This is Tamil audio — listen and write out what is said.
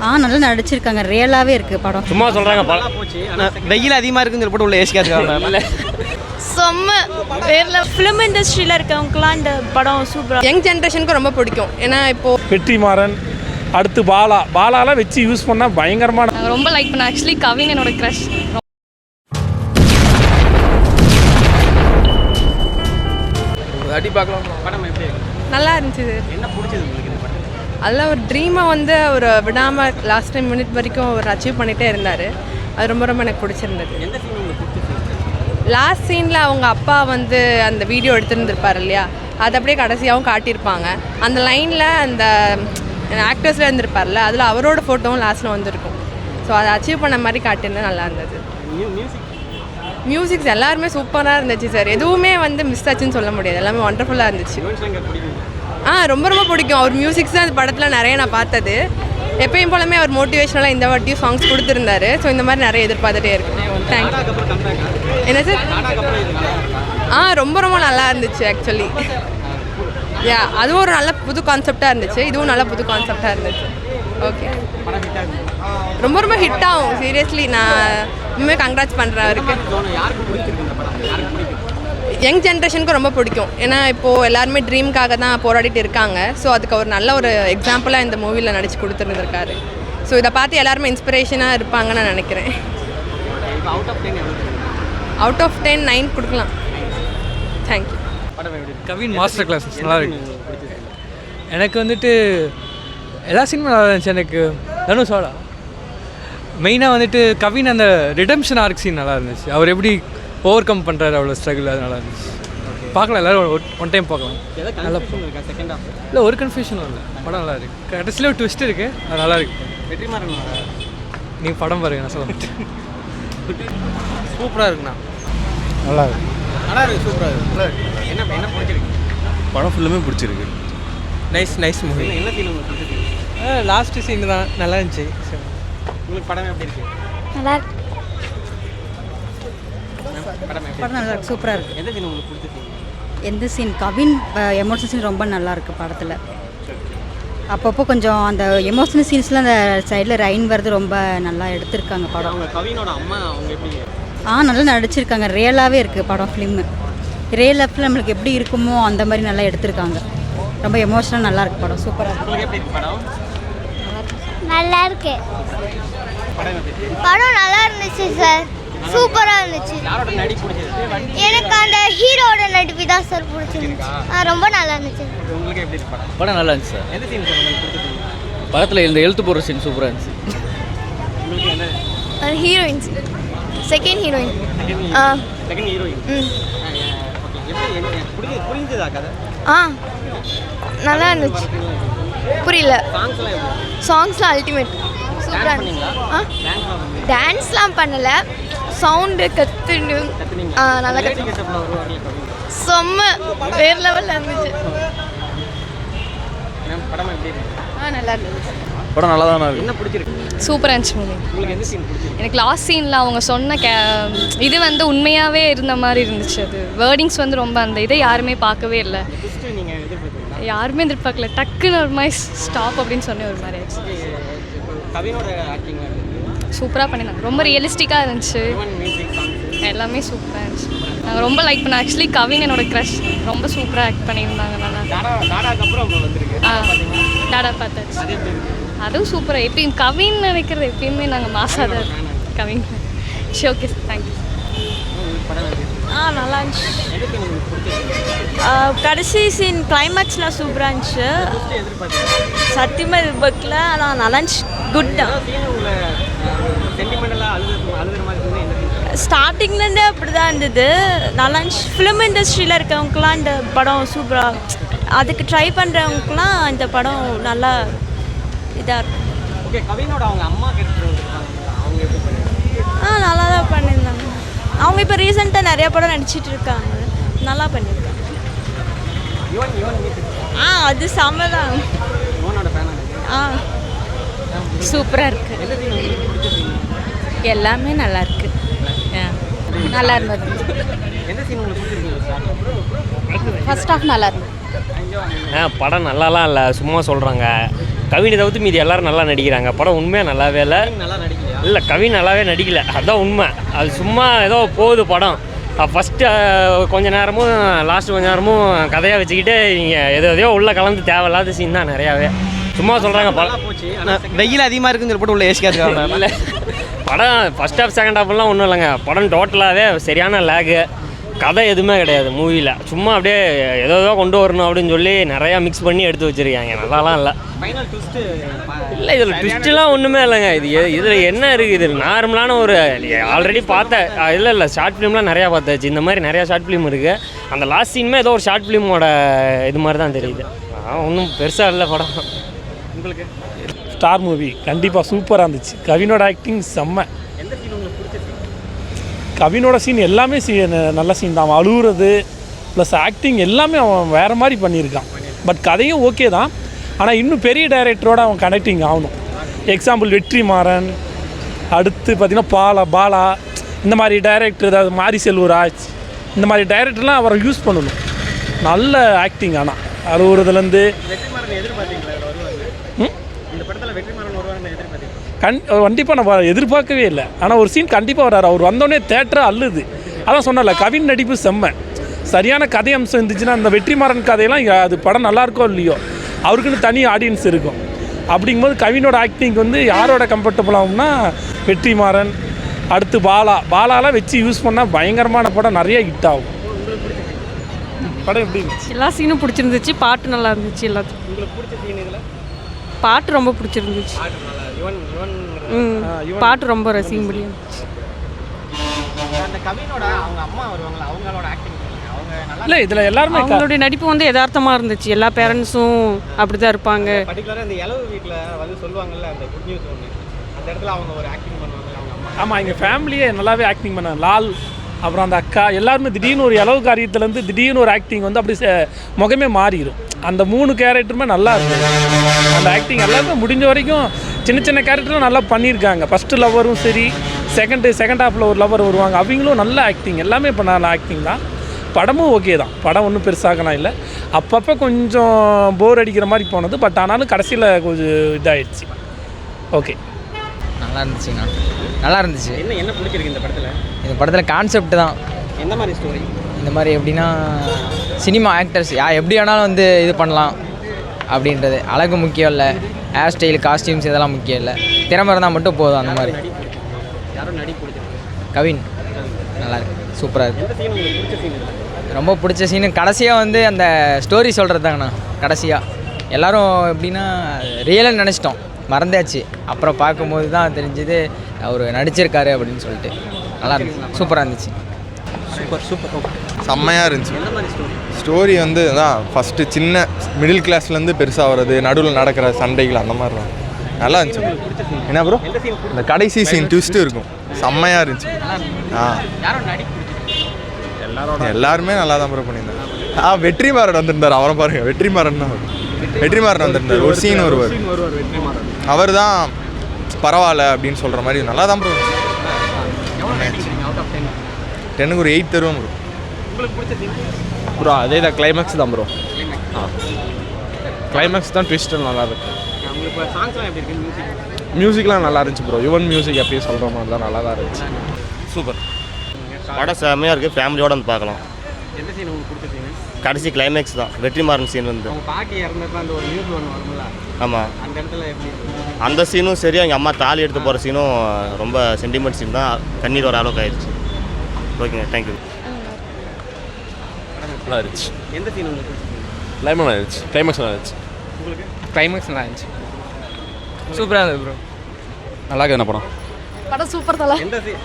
நல்லா நடிச்சிருக்காங்க. ரியலாகவே இருக்குது படம். சும்மா சொல்கிறாங்க படம் போச்சு. வெயில் அதிகமாக இருக்குன்னு சொல்லி போட்டு உள்ள ஏசி காத்துக்காங்க. செம்ம வேற ஃபிலிம் இண்டஸ்ட்ரியில் இருக்கவங்கலாம் இந்த படம் சூப்பராக. யங் ஜென்ரேஷனுக்கு ரொம்ப பிடிக்கும். ஏன்னா இப்போது வெற்றிமாறன், அடுத்து பாலாலாம் வச்சு யூஸ் பண்ணால் பயங்கரமான. நாங்கள் ரொம்ப லைக் பண்ணோம். ஆக்சுவலி கவின் என்னோட க்ரஷ். அடி பார்க்கலாம். படம் எப்படி நல்லா இருந்துச்சு. என்ன பிடிச்சது உங்களுக்கு இந்த படம்? அதில் ஒரு ட்ரீமை வந்து அவர் விடாமல் லாஸ்ட் டைம் மினிட் வரைக்கும் அவர் அச்சீவ் பண்ணிகிட்டே இருந்தார். அது ரொம்ப ரொம்ப எனக்கு பிடிச்சிருந்தது. எந்த சீன் உங்களுக்கு பிடிச்சிருக்கு? லாஸ்ட் சீனில் அவங்க அப்பா வந்து அந்த வீடியோ எடுத்துருந்துருப்பார் இல்லையா, அது அப்படியே கடைசியாகவும் காட்டியிருப்பாங்க. அந்த லைனில் அந்த ஆக்டர்ஸில் இருந்திருப்பார்ல, அதில் அவரோட ஃபோட்டோவும் லாஸ்ட்டில் வந்திருக்கும். ஸோ அதை அச்சீவ் பண்ண மாதிரி காட்டியிருந்தா நல்லா இருந்தது. மியூசிக்ஸ் எல்லாருமே சூப்பராக இருந்துச்சு சார். எதுவுமே வந்து மிஸ் ஆச்சுன்னு சொல்ல முடியாது. எல்லாமே ஒண்டர்ஃபுல்லாக இருந்துச்சு. ரொம்ப ரொம்ப பிடிக்கும். அவர் மியூசிக்ஸ் தான் அந்த படத்தில் நிறைய நான் பார்த்தது. எப்பயும் போலமே அவர் மோட்டிவேஷனலாக இந்த வாட்டியும் சாங்ஸ் கொடுத்துருந்தாரு. ஸோ இந்த மாதிரி நிறைய எதிர்பார்த்துட்டே இருக்கும். தேங்க்யூ. என்ன சார்? ரொம்ப ரொம்ப நல்லா இருந்துச்சு ஆக்சுவலி. அதுவும் ஒரு நல்ல புது கான்செப்டாக இருந்துச்சு. இதுவும் நல்ல புது கான்செப்டாக இருந்துச்சு. ஓகே, ரொம்ப ரொம்ப ஹிட் ஆகும். சீரியஸ்லி நான் இன்னுமே கங்க்ராட்ஸ் பண்ணுறேன் அவருக்கு. யங் ஜென்ரேஷனுக்கு ரொம்ப பிடிக்கும். ஏன்னா இப்போது எல்லாருமே ட்ரீம்காக தான் போராடிட்டு இருக்காங்க. ஸோ அதுக்கு ஒரு நல்ல ஒரு எக்ஸாம்பிளாக இந்த மூவியில் நடிச்சு கொடுத்துருந்துருக்காரு. ஸோ இதை பார்த்து எல்லாருமே இன்ஸ்பிரேஷனாக இருப்பாங்கன்னு நான் நினைக்கிறேன். அவுட் ஆஃப் 10 9 கொடுக்கலாம். தேங்க்யூ. கவின் மாஸ்டர் கிளாஸ் நல்லா இருக்கு. எனக்கு வந்துட்டு எல்லா சீனுமே நல்லா இருந்துச்சு. எனக்கு தனுஷோட மெயினாக வந்துட்டு கவின் அந்த ரிடம்ஷன் ஆர்க் சீன் நல்லா இருந்துச்சு. அவர் எப்படி ஓவர் கம் பண்ணுறாரு அவ்வளோ ஸ்ட்ரகிள், அது நல்லா இருந்துச்சு. பார்க்கலாம், எல்லோரும் ஒன் டைம் பார்க்கலாம். நல்லா இல்லை, ஒரு கன்ஃபியூஷனும் இல்லை. படம் நல்லா இருக்குது. கடைசியில் ஒரு ட்விஸ்ட் இருக்குது, அது நல்லா இருக்குது. வெற்றிமாறன் நீங்கள் படம் பாருங்க, நான் சொல்ல சூப்பராக இருக்குண்ணா. நல்லா இருக்கு. நல்லா இருக்குது, சூப்பராக இருக்குது. நல்லா இருக்குது. என்ன பிடிச்சிருக்கு? படம் ஃபுல்லுமே பிடிச்சிருக்கு. Nice movie. என்ன சீன் உங்களுக்கு பிடிச்சிருக்கு? லாஸ்ட்டு சீன் தான் நல்லா இருந்துச்சு. உங்களுக்கு படம் எப்படி இருக்குது? நல்லா இருக்கு. படம் நல்லா இருக்கு, சூப்பராக இருக்குது. எந்த சீன் உங்களுக்கு பிடிச்சிருக்கு? எந்த சீன்? கவின் எமோஷனல் சீன் ரொம்ப நல்லா இருக்குது படத்தில். அப்பப்போ கொஞ்சம் அந்த எமோஷனல் சீன்ஸில் அந்த சைடில் ரைன் வருது, ரொம்ப நல்லா எடுத்திருக்காங்க படம். அவங்க கவினோட அம்மா அவங்க எப்படி? நல்லா நடிச்சிருக்காங்க. ரியலாகவே இருக்குது படம். ஃபிலிம்மு ரியல் லைஃப்பில் நம்மளுக்கு எப்படி இருக்குமோ அந்த மாதிரி நல்லா எடுத்திருக்காங்க. ரொம்ப எமோஷனல் நல்லா இருக்குது படம். சூப்பராக இருக்குது. உங்களுக்கு எப்படி இருக்கு படம்? நல்லா இருக்கு. படம் எப்படி இருக்கு? படம் நல்லா இருந்துச்சு சார். சூப்பராக இருந்துச்சு. யாரோட நடி பிடிச்சது? எனக்கு அந்த ஹீரோட நடிப்பு தான் சார் பிடிச்சிருந்துச்சு. ரொம்ப நல்லா இருந்துச்சு. உங்களுக்கு எப்படி இருக்கு படம்? படம் நல்லா இருந்துச்சு சார். எந்த சீன் சார் உங்களுக்கு பிடிச்சிருக்கு? படத்தில் இந்த எழுத்து போடுற சீன் சூப்பராக இருந்துச்சு. உங்களுக்கு என்ன? Heroines, second heroine. Second heroine. எப்படி புரிஞ்சதா கதை? நல்லா இருந்துச்சு. புரியல. சாங்ஸ்லாம் எப்படி? சாங்ஸ்லாம் அல்டிமேட். சூப்பராக இருந்துச்சு. டான்ஸ்லாம் பண்ணலை, சவுண்டு கற்றுண்டு நல்லா கற்று செம்ம வேறு லெவலில் இருந்துச்சு. படம் எப்படி இருக்கு? நல்லா இருந்துச்சு. படம் நல்லா தானே இருக்கு. என்ன பிடிச்சிருக்கு? சூப்பராக இருந்துச்சு மூவி. உங்களுக்கு எந்த சீன் பிடிச்சிருக்கு? எனக்கு லாஸ்ட் சீனில் அவங்க சொன்ன இது வந்து உண்மையாகவே இருந்த மாதிரி இருந்துச்சு. அது வேர்டிங்ஸ் வந்து ரொம்ப அந்த இதை யாருமே பார்க்கவே இல்லை. ட்விஸ்ட் நீங்கள் எதிர்பார்க்குறீங்களா? யாருமே எதிர்பார்க்கல. டக்குன்னு ஒரு மாதிரி ஸ்டாப் அப்படின்னு சொன்ன ஒரு மாதிரி ஆச்சு. கவினோட ஆக்டிங் சூப்பராக பண்ணியிருந்தாங்க. ரொம்ப ரியலிஸ்டிக்காக இருந்துச்சு. மியூசிக் சாங்ஸ் எல்லாமே சூப்பராக இருந்துச்சு. நாங்கள் ரொம்ப லைக் பண்ணோம். ஆக்சுவலி கவின் என்னோட க்ரஷ். ரொம்ப சூப்பராக ஆக்ட் பண்ணியிருந்தாங்க. நல்லா டாடாக்கு அப்புறம் வந்திருக்கு. டாடா பார்த்தாச்சு. அதுவும் சூப்பராக. எப்பயும் கவின் நினைக்கிறது எப்பயுமே நாங்கள் மாசாக தான் கவின். சரி, ஓகே சார், தேங்க்யூ. நல்லா இருந்துச்சு. கடைசி சீன் கிளைமேக்ஸ்லாம் சூப்பராக இருந்துச்சு. சத்தியமாக எதிர்பார்க்கல, ஆனால் நல்லா இருந்துச்சு. குட் தான். ஸ்டார்டிங்லேருந்தே அப்படி தான் இருந்தது. நல்லா இருந்துச்சு. ஃபிலிம் இண்டஸ்ட்ரியில் இருக்கவங்கலாம் இந்த படம் சூப்பராக, அதுக்கு ட்ரை பண்ணுறவங்களுக்குலாம் இந்த படம் நல்லா இதாக இருக்கும். நல்லா தான் பண்ணியிருந்தாங்க. அவங்க இப்போ ரீசெண்டாக நிறைய படம் நடிச்சிட்டு இருக்காங்க. நல்லா பண்ணியிருக்காங்க. அது செம்ம தான். சூப்பராக இருக்குது. எல்லாமே நல்லா இருக்குது. நல்லா இருந்தது. ஃபர்ஸ்ட் ஹாஃப் நல்லா இருந்தது. படம் நல்லாலாம் இல்லை, சும்மா சொல்கிறாங்க. கவினை தவிர்த்து மீதி எல்லோரும் நல்லா நடிக்கிறாங்க. படம் உண்மையாக நல்லாவே இல்லை. நல்லா நடிக்கலையா? இல்லை, கவின் நல்லாவே நடிக்கலை, அதுதான் உண்மை. அது சும்மா ஏதோ போகுது படம். ஃபஸ்ட்டு கொஞ்ச நேரமும் லாஸ்ட்டு கொஞ்ச நேரமும் கதையாக வச்சுக்கிட்டு நீங்கள் எதையோ உள்ளே கலந்து தேவையில்லாத சீன் தான் நிறையாவே. சும்மா சொல்கிறாங்க படம் போச்சு. வெயில் அதிகமாக இருக்குன்னு சொல்லி போட்டு உள்ள ஏசிக்காது. இல்லை, படம் ஃபஸ்ட் ஹாஃப் செகண்ட் ஹாஃப்லாம் ஒன்றும் இல்லைங்க. படம் டோட்டலாகவே சரியான லேகு, கதை எதுவுமே கிடையாது மூவியில். சும்மா அப்படியே ஏதோ கொண்டு வரணும் அப்படின்னு சொல்லி நிறையா மிக்ஸ் பண்ணி எடுத்து வச்சுருக்காங்க. நல்லாலாம் இல்லை. ஃபைனல் ட்விஸ்ட்டு இல்லை, இதில் ட்விஸ்ட்டுலாம் ஒன்றுமே இல்லைங்க. இதில் என்ன இருக்குது? இது நார்மலான ஒரு ஆல்ரெடி பார்த்த இல்லை ஷார்ட் ஃபிலிம்லாம் நிறையா பார்த்தாச்சு. இந்த மாதிரி நிறையா ஷார்ட் ஃபிலிம் இருக்குது. அந்த லாஸ்ட் சீனுமே ஏதோ ஒரு ஷார்ட் ஃபிலிமோட இது மாதிரி தான் தெரியுது. ஒன்றும் பெருசாக இல்லை படம். உங்களுக்கு ஸ்டார் மூவி கண்டிப்பாக சூப்பராக இருந்துச்சு. கவினோட ஆக்டிங் செம்ம. எந்த சீன் உங்களுக்கு பிடிச்சது? கவினோட சீன் எல்லாமே நல்ல சீன் தான். அவன் அழுகுறது ப்ளஸ் ஆக்டிங் எல்லாமே அவன் வேறு மாதிரி பண்ணியிருக்கான். பட் கதையும் ஓகே தான், ஆனால் இன்னும் பெரிய டைரக்டரோட அவன் கனெக்டிங் ஆகணும். எக்ஸாம்பிள் வெற்றிமாறன், அடுத்து பார்த்திங்கன்னா பாலா, இந்த மாதிரி டைரக்டர், அதாவது மாரி செல்வராஜ், இந்த மாதிரி டைரக்டர்லாம் அவரை யூஸ் பண்ணணும். நல்ல ஆக்டிங். ஆனால் அழுகுறதுலேருந்து வெற்றிமாறன் எதிர்பார்த்தீங்களா? இந்த படத்தில் வெற்றிமாறன் வருவாங்கன்னு எதிர்பார்த்தீங்களா? கண்டிப்பாக நான் எதிர்பார்க்கவே இல்லை. ஆனால் ஒரு சீன் கண்டிப்பாக வர்றாரு. அவர் வந்தோடனே தேட்டரை அள்ளுது. அதான் சொன்னல, கவின் நடிப்பு செம்ம. சரியான கதை அம்சம் இருந்துச்சுன்னா அந்த வெற்றிமாறன் கதையெல்லாம் அது படம் நல்லாயிருக்கோ இல்லையோ அவருக்குன்னு தனி ஆடியன்ஸ் இருக்கும். அப்படிங்கும்போது கவினோட ஆக்டிங் யாரோட கம்ஃபர்டபுள் ஆகும்னா வெற்றிமாறன், அடுத்து பாலாலாம் வச்சு யூஸ் பண்ணால் பயங்கரமான படம் நிறைய ஹிட் ஆகும். படம் எப்படி இருந்துச்சு? எல்லா சீனும் பிடிச்சிருந்துச்சு, பாட்டு நல்லா இருந்துச்சு. எல்லாத்துக்கும் உங்களுக்கு பிடிச்ச சீன் இதில்? பாட்டு ரொம்ப பிடிச்சிருந்துச்சு. பாட்டு ரொம்ப ரசிக்க முடியும். அந்த கவினோட அவங்க அம்மா வருவாங்களா, அவங்களோட ஆக்டிங் அவங்க நல்லா இல்லை, இதில் எல்லாருமே அவங்களுடைய நடிப்பு யதார்த்தமாக இருந்துச்சு. எல்லா பேரண்ட்ஸும் அப்படி தான் இருப்பாங்க. பர்டிகுலராக இந்த இளவு வீட்டில் சொல்லுவாங்கல்ல அந்த குட் நியூஸ் ஒன்று, அந்த இடத்துல அவங்க ஒரு ஆக்டிங் பண்ணுவாங்க அவங்க அம்மா. ஆமாம், எங்கள் ஃபேமிலியே நல்லாவே ஆக்டிங் பண்ணாங்க. லால், அப்புறம் அந்த அக்கா எல்லாருமே திடீர்னு ஒரு இளவு காரியத்துலேருந்து திடீர்னு ஒரு ஆக்டிங் அப்படி முகமே மாறிடும். அந்த 3 கேரக்டருமே நல்லா இருக்கும். அந்த ஆக்டிங் எல்லாருமே முடிஞ்ச வரைக்கும் சின்ன கேரக்டரும் நல்லா பண்ணியிருக்காங்க. ஃபஸ்ட்டு லவ்வரும் சரி, செகண்ட் ஹாஃபில் ஒரு லவர் வருவாங்க, அவங்களும் நல்ல ஆக்டிங். எல்லாமே இப்போ நல்ல ஆக்டிங் தான். படமும் ஓகே தான். படம் ஒன்றும் பெருசாகலாம் இல்லை. அப்பப்போ கொஞ்சம் போர் அடிக்கிற மாதிரி போனது. பட் ஆனாலும் கடைசியில் கொஞ்சம் இதாகிடுச்சு. ஓகே, நல்லா இருந்துச்சுங்க. நல்லா இருந்துச்சு. என்ன பிடிச்சிருக்கு இந்த படத்தில்? இந்த படத்தில் கான்செப்ட் தான். எந்த மாதிரி ஸ்டோரி? இந்த மாதிரி எப்படின்னா சினிமா ஆக்டர்ஸ் எப்படி வேணாலும் இது பண்ணலாம் அப்படின்றது. அழகு முக்கியம் இல்லை, ஹேர் ஸ்டைல், காஸ்டியூம்ஸ் இதெல்லாம் முக்கியம் இல்லை, திறமை இருந்தால் மட்டும் போதும். அந்த மாதிரி யாரும் நடி பிடிச்சிருக்கு? கவின் நல்லா இருக்கு, சூப்பராக இருக்குது. எந்த சீன் உங்களுக்கு பிடிச்ச சீன்? ரொம்ப பிடிச்ச சீனு கடைசியாக அந்த ஸ்டோரி சொல்கிறது தாங்கண்ணா. கடைசியாக எல்லோரும் எப்படின்னா ரியலாக நினச்சிட்டோம், மறந்தாச்சு. அப்புறம் பார்க்கும்போது தான் தெரிஞ்சது அவர் நடிச்சிருக்காரு அப்படின்னு சொல்லிட்டு. நல்லா இருந்துச்சு, சூப்பராக இருந்துச்சு. சூப்பர் செம்மையாக இருந்துச்சு. எந்த மாதிரி ஸ்டோரி தான் ஃபஸ்ட்டு சின்ன மிடில் கிளாஸ்லேருந்து பெருசாக வர்றது, நடுவில் நடக்கிற சண்டைகள், அந்த மாதிரி தான் நல்லா இருந்துச்சு. என்ன ப்ரோ, இந்த கடைசி சீன் ட்விஸ்ட்டு இருக்கும், செம்மையாக இருந்துச்சு. யாரும் நடி எல்லாருமே நல்லா தான் ப்ரோ பண்ணியிருந்தாங்க. வெற்றிமாறன் வந்திருந்தார், அவரை பாருங்கள். வெற்றிமாறன் வந்திருந்தார். ஒரு சீன் வருவார், அவர் தான் பரவாயில்ல அப்படின்னு சொல்கிற மாதிரி நல்லா தான் ப்ரோ. 10க்கு ஒரு 8 தருவோம் ப்ரோ. உங்களுக்கு பிடிச்ச சீன் ப்ரோ அதே தான், கிளைமேக்ஸ் தான் ப்ரோ. கிளைமேக்ஸ் தான் ட்விஸ்ட்டு நல்லா இருக்கு. உங்களுக்கு சாங்ஸ்லாம் எப்படி இருக்கு? மியூசிக்லாம் நல்லா இருந்துச்சு ப்ரோ. யுவன் மியூசிக் எப்பயும் சொல்கிற மாதிரி தான் நல்லா தான் இருந்துச்சு. சூப்பர் படம் செம்மையாக இருக்குது. ஃபேமிலியோடு வந்து பார்க்கலாம். எந்த சீன் உங்களுக்கு பிடிச்ச சீன்? கடைசி கிளைமேக்ஸ் தான், வெற்றிமாறன் சீன் அவங்க பாட்டி இறந்தப்ப அந்த ஒரு நியூஸ் ஒன்று வரும்ல, ஆமாம், அந்த இடத்துல எப்படி? அந்த சீனும் சரி, எங்கள் அம்மா தாலி எடுத்து போகிற சீனும் ரொம்ப சென்டிமெண்ட் சீன் தான். கண்ணீர் வர அளவுக்கு ஆயிடுச்சு. ஓகேங்க, தேங்க்யூ. நல்லா இருந்துச்சு. எந்த சீன் உங்களுக்கு பிடிச்ச சீன்? கிளைமேக்ஸ் நல்லா இருந்துச்சு. கிளைமேக்ஸ் நல்லா இருந்துச்சு. உங்களுக்கு கிளைமேக்ஸ் நல்லா இருந்துச்சு, சூப்பராக இருந்தது ப்ரோ. நல்லா இருக்குது என்ன படம்? படம் சூப்பர் தலை. எந்த சீன்